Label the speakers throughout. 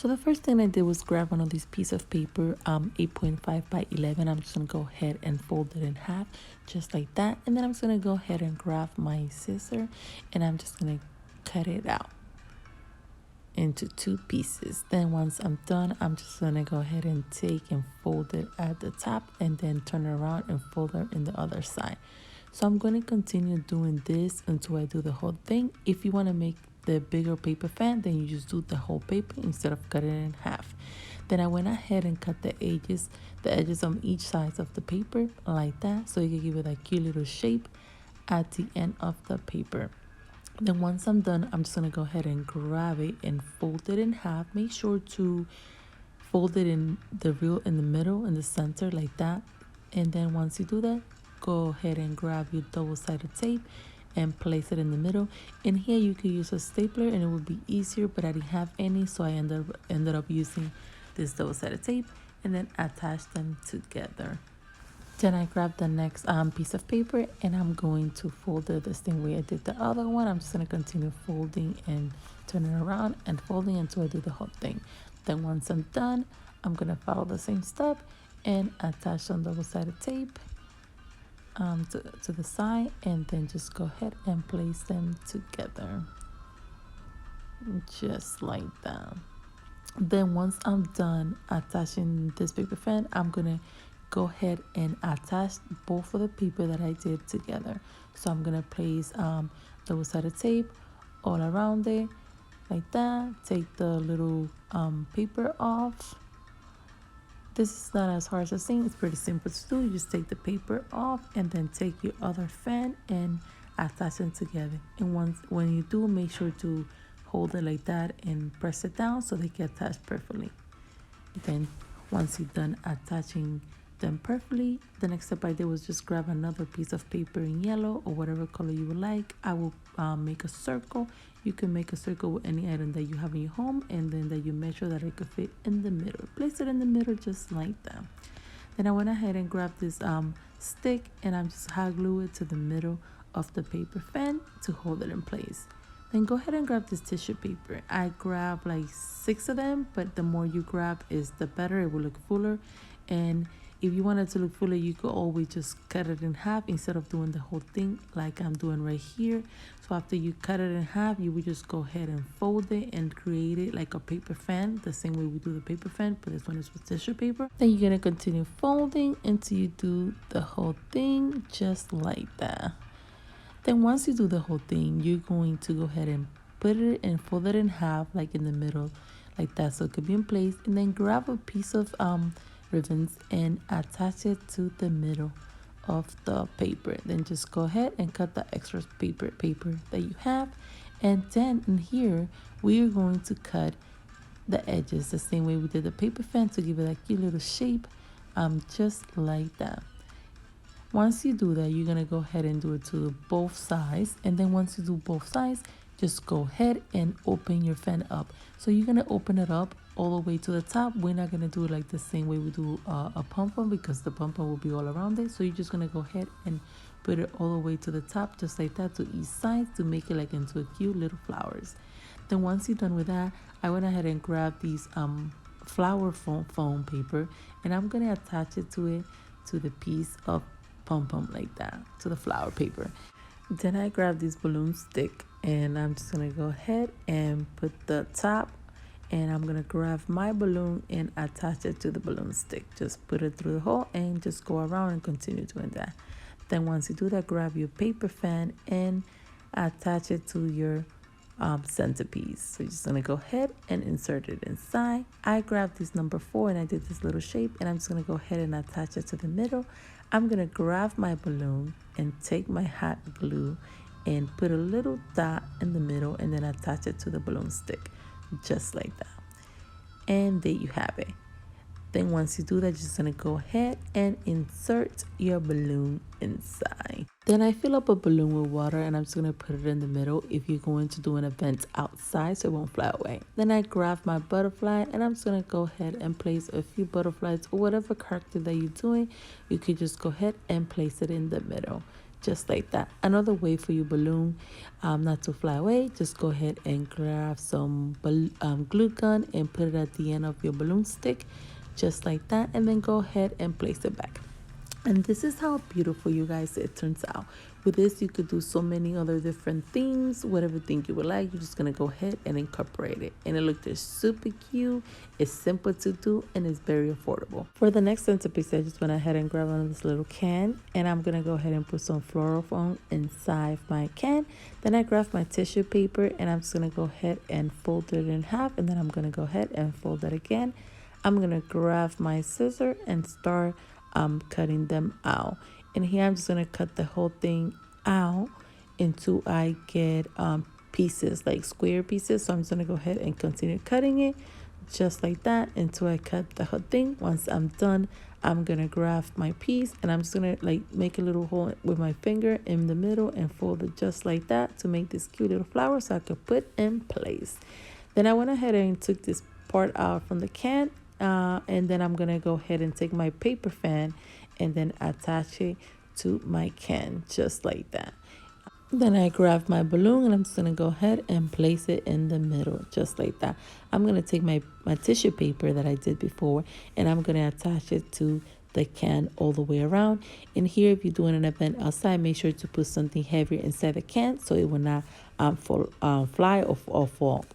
Speaker 1: So the first thing I did was grab one of these piece of paper, 8.5 by 11. I'm just gonna go ahead and fold it in half, just like that. And then I'm just gonna go ahead and grab my scissor, and I'm just gonna cut it out into 2 pieces. Then once I'm done, I'm just gonna go ahead and take and fold it at the top, and then turn it around and fold it in the other side. So I'm going to continue doing this until I do the whole thing. If you want to make the bigger paper fan, then you just do the whole paper instead of cutting it in half. Then I went ahead and cut the edges on each side of the paper like that, so you can give it a cute little shape at the end of the paper. Then once I'm done, I'm just going to go ahead and grab it and fold it in half. Make sure to fold it in the middle, in the center, like that. And then once you do that, go ahead and grab your double-sided tape and place it in the middle. And here you could use a stapler and it would be easier, but I didn't have any, so I ended up using this double-sided tape and then attach them together. Then I grabbed the next piece of paper, and I'm going to fold it the same way I did the other one. I'm just going to continue folding and turning around and folding until I do the whole thing. Then once I'm done, I'm going to follow the same step and attach some double-sided tape to the side, and then just go ahead and place them together just like that. Then once I'm done attaching this paper fan, I'm gonna go ahead and attach both of the paper that I did together. So I'm gonna place double-sided tape all around it like that. Take the little paper off. This is not as hard as I think. It's pretty simple to do. You just take the paper off and then take your other fan and attach them together. And when you do, make sure to hold it like that and press it down so they get attached perfectly. Then once you're done attaching them perfectly, the next step I did was just grab another piece of paper in yellow or whatever color you would like. I will make a circle. You can make a circle with any item that you have in your home, and then that you measure that it could fit in the middle. Place it in the middle just like that. Then I went ahead and grabbed this stick, and I'm just hot glue it to the middle of the paper fan to hold it in place. Then go ahead and grab this tissue paper. I grabbed like 6 of them, but the more you grab is the better. It will look fuller. And if you want it to look fuller, you could always just cut it in half instead of doing the whole thing like I'm doing right here. So after you cut it in half, you would just go ahead and fold it and create it like a paper fan, the same way we do the paper fan, but this one is with tissue paper. Then you're gonna continue folding until you do the whole thing just like that. Then once you do the whole thing, you're going to go ahead and put it and fold it in half, like in the middle, like that, so it could be in place. And then grab a piece of ribbons and attach it to the middle of the paper. Then just go ahead and cut the extra paper that you have. And then in here, we are going to cut the edges the same way we did the paper fan to give it a cute little shape, just like that. Once you do that, you're gonna go ahead and do it to both sides. And then once you do both sides, just go ahead and open your fan up. So you're gonna open it up all the way to the top. We're not gonna do it like the same way we do a pom-pom, because the pom-pom will be all around it. So you're just gonna go ahead and put it all the way to the top, just like that, to each side, to make it like into a cute little flowers. Then once you're done with that, I went ahead and grabbed these flower foam paper, and I'm gonna attach it to the piece of pom-pom like that, to the flower paper. Then I grabbed this balloon stick, and I'm just gonna go ahead and put the top, and I'm gonna grab my balloon and attach it to the balloon stick. Just put it through the hole and just go around and continue doing that. Then once you do that, grab your paper fan and attach it to your centerpiece. So you're just gonna go ahead and insert it inside. I grabbed this number 4 and I did this little shape, and I'm just gonna go ahead and attach it to the middle. I'm gonna grab my balloon and take my hot glue and put a little dot in the middle, and then attach it to the balloon stick just like that. And there you have it. Then once you do that, you're just gonna go ahead and insert your balloon inside. Then I fill up a balloon with water, and I'm just gonna put it in the middle if you're going to do an event outside so it won't fly away. Then I grab my butterfly, and I'm just gonna go ahead and place a few butterflies or whatever character that you're doing. You could just go ahead and place it in the middle just like that. Another way for your balloon not to fly away, just go ahead and grab some glue gun and put it at the end of your balloon stick, just like that, and then go ahead and place it back. And this is how beautiful, you guys, it turns out. With this, you could do so many other different themes, whatever thing you would like. You're just gonna go ahead and incorporate it. And it looks super cute, it's simple to do, and it's very affordable. For the next centerpiece, I just went ahead and grabbed one of this little can, and I'm gonna go ahead and put some floral foam inside my can. Then I grabbed my tissue paper, and I'm just gonna go ahead and fold it in half, and then I'm gonna go ahead and fold it again. I'm gonna grab my scissor and start cutting them out. And here I'm just gonna cut the whole thing out until I get pieces, like square pieces. So I'm just gonna go ahead and continue cutting it just like that until I cut the whole thing. Once I'm done, I'm gonna grab my piece and I'm just gonna like make a little hole with my finger in the middle and fold it just like that to make this cute little flower so I could put in place. Then I went ahead and took this part out from the can, and then I'm gonna go ahead and take my paper fan and then attach it to my can just like that. Then I grab my balloon and I'm just gonna go ahead and place it in the middle just like that. I'm gonna take my tissue paper that I did before and I'm gonna attach it to the can all the way around. And here, if you're doing an event outside, make sure to put something heavier inside the can so it will not fly or fall.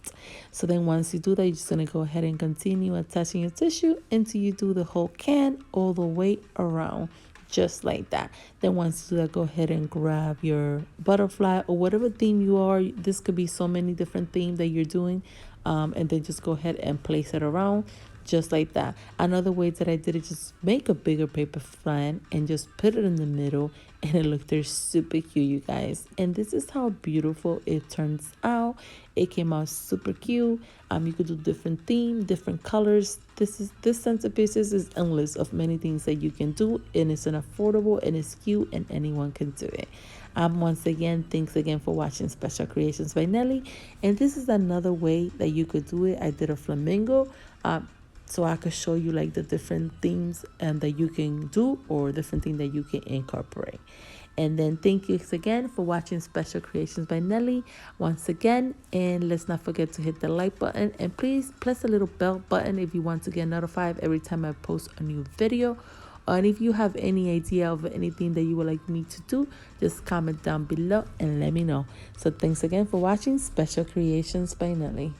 Speaker 1: So then once you do that, you're just gonna go ahead and continue attaching your tissue until you do the whole can all the way around just like that. Then once you do that, go ahead and grab your butterfly or whatever theme you are. This could be so many different themes that you're doing, and then just go ahead and place it around just like that. Another way that I did it, just make a bigger paper fan and just put it in the middle, and it looked there super cute, you guys. And this is how beautiful it turns out. It came out super cute. You could do different theme, different colors. This centerpieces is endless of many things that you can do, and it's an affordable and it's cute and anyone can do it. Once again, thanks again for watching Special Creations by Nelly. And this is another way that you could do it. I did a flamingo, so I could show you like the different themes that you can do or different things that you can incorporate. And then thank you again for watching Special Creations by Nelly once again. And let's not forget to hit the like button, and please press the little bell button if you want to get notified every time I post a new video. And if you have any idea of anything that you would like me to do, just comment down below and let me know. So thanks again for watching Special Creations by Nelly.